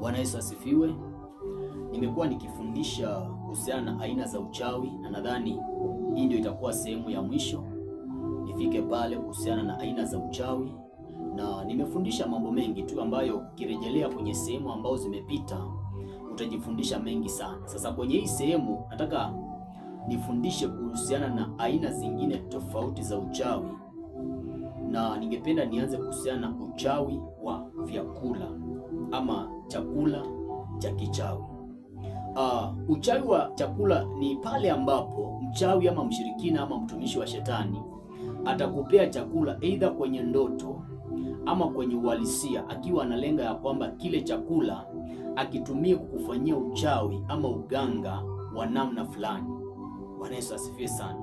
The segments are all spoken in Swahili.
Bwana Yesu asifiwe. Nimekuwa nikifundisha kuhusiana na aina za uchawi na nadhani hii ndio itakuwa sehemu ya mwisho. Nifike pale kuhusiana na aina za uchawi, na nimefundisha mambo mengi tu ambayo ukirejelea kwenye sehemu ambazo zimepita utajifundisha mengi sana. Sasa kwenye hii sehemu nataka nifundishe kuhusiana na aina zingine tofauti za uchawi, na ningependa nianze kuhusiana na uchawi wa vyakula ama chakula cha kichawi. Uchawi wa chakula ni pale ambapo mchawi ama mshirikina ama mtumishi wa shetani atakupea chakula aidha kwenye ndoto ama kwenye uhalisia, akiwa analenga ya kwamba kile chakula akitumia kukufanyia uchawi ama uganga wa namna fulani. Bwana Yesu asifiwe sana.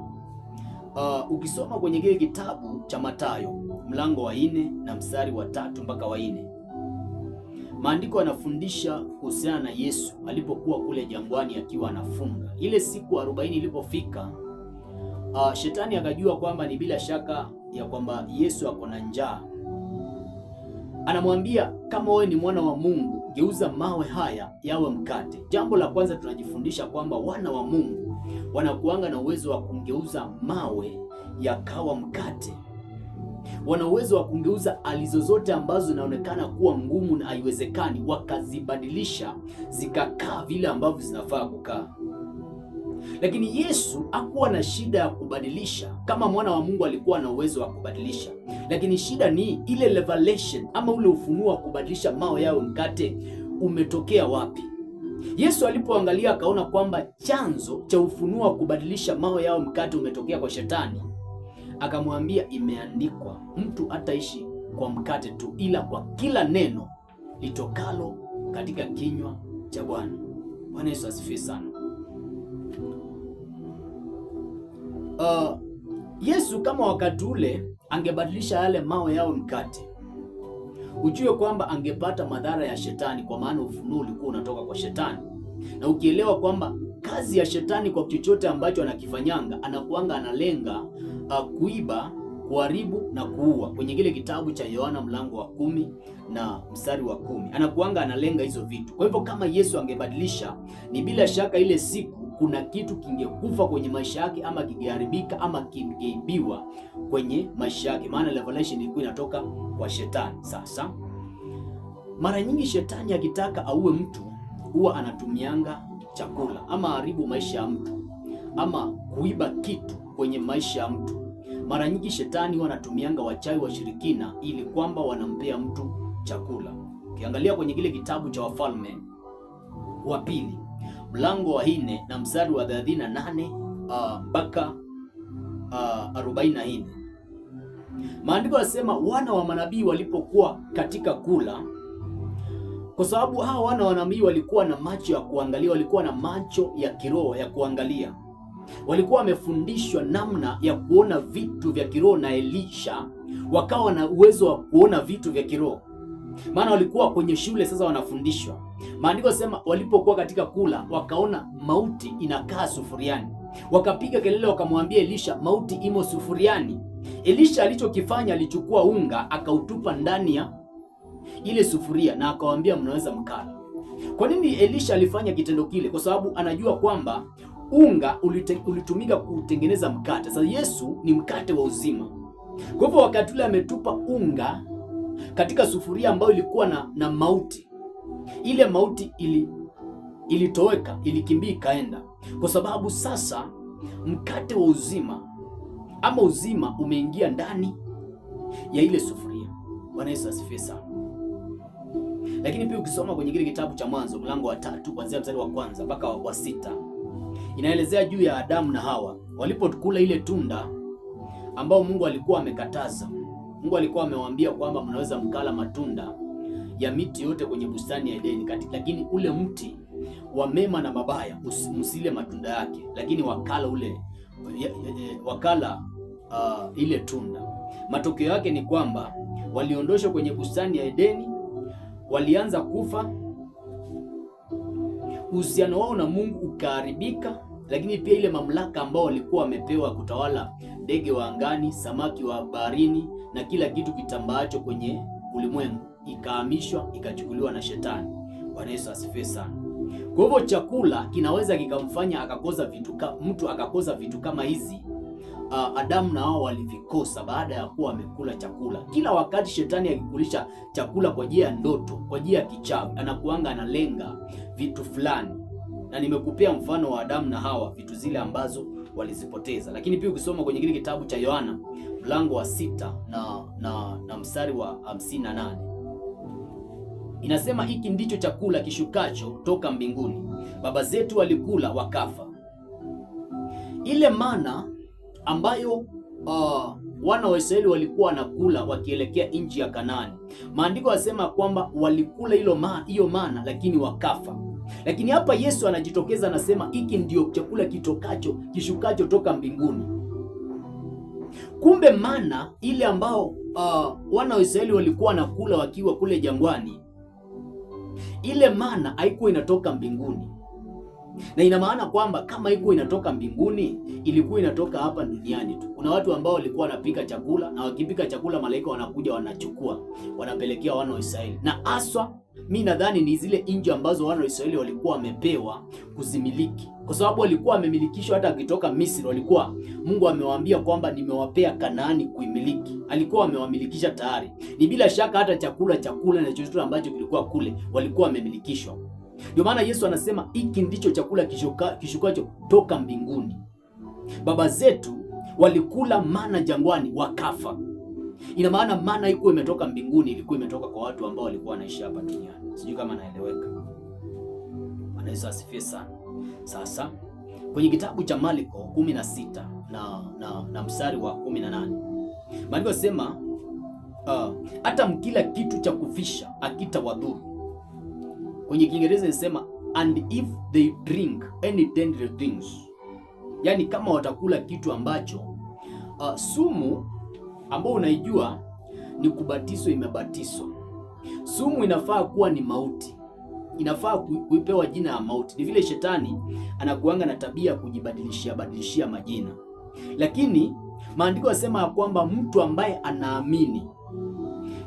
Ukisoma kwenye kile kitabu cha Mathayo mlango wa 4 na mstari wa 3 mpaka wa 4, maandiko yanafundisha kuhusiana na Yesu alipokuwa kule jangwani akiwa anafunga. Ile siku 40 ilipofika, shetani akajua kwamba ni bila shaka ya kwamba Yesu ako na njaa. Anamwambia, kama wewe ni mwana wa Mungu, geuza mawe haya yawe mkate. Jambo la kwanza tunajifundisha kwamba wana wa Mungu wanakuanga na uwezo wa kungeuza mawe yakawa mkate. Wana uwezo wa kungeuza hali zozote ambazo zinaonekana kuwa ngumu na haiwezekani, wakazibadilisha zikakaa vile ambavyo zinafaa kukaa. Lakini Yesu hakuwa na shida ya kubadilisha. Kama mwana wa Mungu alikuwa na uwezo wa kubadilisha, lakini shida ni ile revelation ama ule ufunuo wa kubadilisha mawe yao mkate umetokea wapi? Yesu alipoangalia akaona kwamba chanzo cha ufunuo wa kubadilisha mawe yao mkate umetokea kwa shetani. Akamwambia, imeandikwa, mtu hataishi kwa mkate tu, ila kwa kila neno litokalo katika kinywa cha Bwana. Bwana Yesu asifiwe sana. Yesu kama wakati ule angebadilisha yale mawe yao mkate, ujue kwamba angepata madhara ya shetani, kwa maana ufunuo ulikuwa unatoka kwa shetani. Na ukielewa kwamba kazi ya shetani kwa chochote ambacho anakifanyanga, anakuanga analenga kuiba, kuharibu na kuua. Kwenye kile kitabu cha Yohana mlango wa 10 na mstari wa 10, anakuanga analenga hizo vitu. Kwa hivyo kama Yesu angebadilisha, ni bila shaka ile siku kuna kitu kingekufa kwenye maisha yake, ama kingeharibika, ama kingeibiwa kwenye maisha yake, maana revelation ilikuwa inatoka kwa shetani. Sasa mara nyingi shetani akitaka auwe mtu huwa anatumianga chakula, ama haribu maisha ya mtu, ama kuiba kitu kwenye maisha ya mtu. Mara nyingi shetani huwa anatumianga wachawi washirikina ili kwamba wanampea mtu chakula. Ukiangalia kwenye kile kitabu cha Wafalme wa Pili mlango wa 4 na mstari wa 38 mpaka 44, maandiko yanasema, wana wa manabii walipokuwa katika kula, kwa sababu hawa wana wa manabii walikuwa na macho ya kuangalia, walikuwa na macho ya kiroho ya kuangalia, walikuwa wamefundishwa namna ya kuona vitu vya kiroho na Elisha wakawa na uwezo wa kuona vitu vya kiroho, maana walikuwa kwenye shule sasa wanafundishwa. Maandiko yanasema walipokuwa katika kula wakaona mauti inakaa sufuriani, wakapiga kelele wakamwambia Elisha, mauti imo sufuriani. Elisha alichokifanya, alichukua unga akautupa ndani ya ile sufuria na akawaambia, mnaweza mkala. Kwa nini Elisha alifanya kitendo kile? Kwa sababu anajua kwamba unga ulitumika kutengeneza mkate. Sasa Yesu ni mkate wa uzima. Kwa hivyo wakati ule ametupa unga katika sufuria ambayo ilikuwa na mauti, ile mauti ilitoweka, ilikimbia ikaenda, kwa sababu sasa mkate wa uzima ama uzima umeingia ndani ya ile sufuria. Bwana Yesu asifiwe sana. Lakini pia ukisoma kwenye kile kitabu cha Mwanzo mlango wa 3 kuanzia mstari wa 1 mpaka wa 6, inaelezea juu ya Adamu na Hawa walipokula ile tunda ambao Mungu alikuwa amekataza. Mungu alikuwa amewaambia kwamba mnaweza mkala matunda ya miti yote kwenye bustani ya Edeni, lakini ule mti wa mema na mabaya msile matunda yake. Lakini wakala ile tunda. Matokeo yake ni kwamba waliondoshwa kwenye bustani ya Edeni, walianza kufa, uhusiano wao na Mungu ukaharibika, lakini pia ile mamlaka ambao walikuwa wamepewa kutawala ndege wa angani, samaki wa baharini na kila kitu kitambaacho kwenye ulimwengu ikahamishwa, ikachukuliwa na shetani. Bwana Yesu asifiwe sana. Kwa hivyo chakula kinaweza kikamfanya mtu akakosa vitu kama hizi. Adamu na Hawa walivikosa baada ya kuwa wamekula chakula. Kila wakati shetani akikulisha chakula kwa njia ya ndoto, kwa njia ya kichawi, anakuanga analenga vitu fulani, na nimekupea mfano wa Adamu na Hawa, vitu zile ambazo walizipoteza. Lakini pia ukisoma kwenye kile kitabu cha Yohana mlango wa 6 na mstari wa 58 inasema, hiki ndicho chakula kishukacho toka mbinguni, baba zetu walikula wakafa. Ile mana ambayo wana wa Israeli walikuwa wanakula wakielekea nchi ya Kanaani, maandiko yasema kwamba walikula hiyo mana lakini wakafa. Lakini hapa Yesu anajitokeza anasema, hiki ndio chakula kishukacho toka mbinguni. Kumbe mana ile ambao wana wa Israeli walikuwa wanakula wakiwa kule jangwani, ile mana haikuwa inatoka mbinguni. Na ina maana kwamba kama haikuwa inatoka mbinguni, ilikuwa inatoka hapa duniani tu. Kuna watu ambao walikuwa wanapika chakula, na wakipika chakula malaika wanakuja wanachukua, wanapelekea wana wa Israeli. Na aswa mimi nadhani ni zile nchi ambazo wana wa Israeli walikuwa wamepewa kuzimiliki, kwa sababu walikuwa wamemilikishwa. Hata akitoka Misri walikuwa, Mungu amewaambia kwamba nimewapea Kanaani kuimiliki. Alikuwa wamewamilikisha tayari. Ni bila shaka hata chakula na chochote ambacho kilikuwa kule walikuwa wamemilikishwa. Ndio maana Yesu anasema hiki ndicho chakula kishukacho toka mbinguni. Baba zetu walikula mana jangwani wakafa. Ina maana mana haikuwa imetoka mbinguni, ilikuwa imetoka kwa watu ambao walikuwa wanaishi hapa duniani. Sijui kama naeleweka. Bwana Yesu asifiwe sana. Sasa kwenye kitabu cha Marko 16 na mstari wa 18. Maandiko yasema hata mkila kitu cha kufisha hakitawadhuru. Kwenye Kiingereza inasema and if they drink any deadly things. Yaani kama watakula kitu ambacho sumu ambao unaijua ni kubatizwa, imebatizwa. Sumu inafaa kuwa ni mauti. Inafaa kuipewa jina ya mauti. Ni vile shetani anakuanga na tabia kujibadilishia majina. Lakini maandiko yasema ya kwamba mtu ambaye anaamini,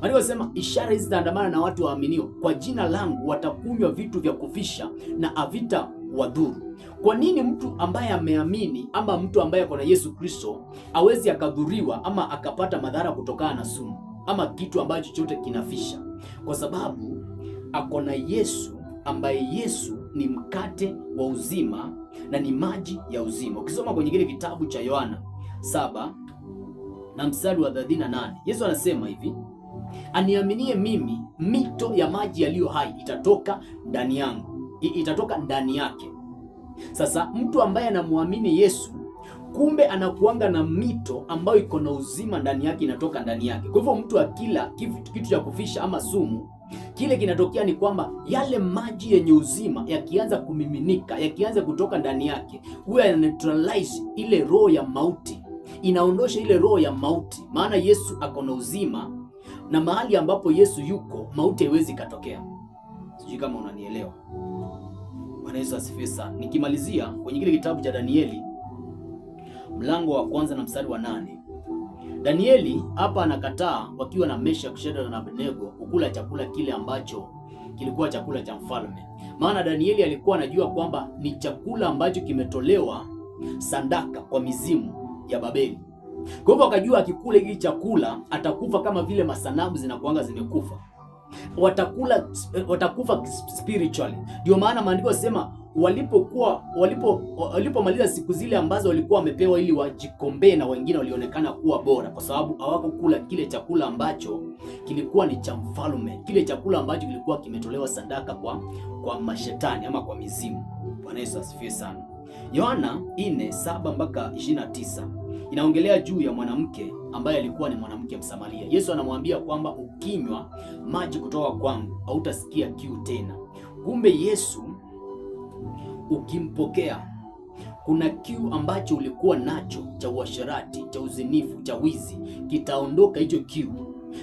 maandiko yasema ishara hizi zitaandamana na watu waaminio, kwa jina langu watakunywa vitu vya kufisha na havita wadhuru. Kwa nini mtu ambaye ameamini ama mtu ambaye ako na Yesu Kristo hawezi akadhuriwa ama akapata madhara kutokana na sumu ama kitu ambacho chote kinafisha? Kwa sababu ako na Yesu, ambaye Yesu ni mkate wa uzima na ni maji ya uzima. Ukisoma kwenye kile kitabu cha Yohana 7 na mstari wa 38, Yesu anasema hivi, aniaminie mimi, mito ya maji yaliyo hai itatoka ndani yangu, itatoka ndani yake. Sasa mtu ambaye anamwamini Yesu, kumbe anakuanga na mito ambayo iko na uzima ndani yake, inatoka ndani yake. Kwa hivyo mtu akila kitu cha kufisha ama sumu, kile kinatokea ni kwamba yale maji yenye uzima yakianza kumiminika, yakianza kutoka ndani yake, huwa ya neutralize ile roho ya mauti, inaondosha ile roho ya mauti. Maana Yesu ako na uzima, na mahali ambapo Yesu yuko mauti haiwezi katokea. Sijui kama unanielewa. Bwana Yesu asifiwe sana. Nikimalizia kwenye kile kitabu cha Danieli mlango wa 1 na mstari wa 8. Danieli hapa anakataa wakiwa na Meshaki, Shadraka na Abednego kukula chakula kile ambacho kilikuwa chakula cha mfalme. Maana Danieli alikuwa anajua kwamba ni chakula ambacho kimetolewa sadaka kwa mizimu ya Babeli. Kwa hivyo akajua akikula hiki chakula atakufa kama vile masanamu zinakuanga zimekufa. Watakufa spiritually. Ndio maana maandiko yasema walipomaliza siku zile ambazo walikuwa wamepewa ili wajikombee, na wengine walionekana kuwa bora kwa sababu hawakukula kile chakula ambacho kilikuwa ni cha mfalme, kile chakula ambacho kilikuwa kimetolewa sadaka kwa mashetani ama kwa mizimu. Bwana Yesu asifiwe sana. Yohana 4:7 mpaka 29 inaongelea juu ya mwanamke ambaye alikuwa ni mwanamke Msamaria. Yesu anamwambia kwamba ukinywa maji kutoka kwangu hautasikia kiu tena. Kumbe Yesu ukimpokea, kuna kiu ambacho ulikuwa nacho cha uasherati, cha uzinifu, cha wizi, kitaondoka hicho kiu.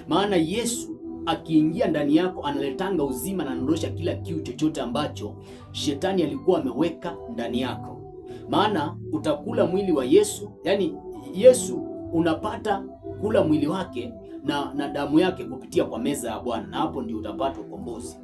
Maana Yesu akiingia ndani yako analetanga uzima na anaondosha kila kiu chochote ambacho shetani alikuwa ameweka ndani yako. Maana utakula mwili wa Yesu, yani Yesu unapata kula mwili wake na damu yake kupitia kwa meza ya Bwana, na hapo ndio utapata ukombozi.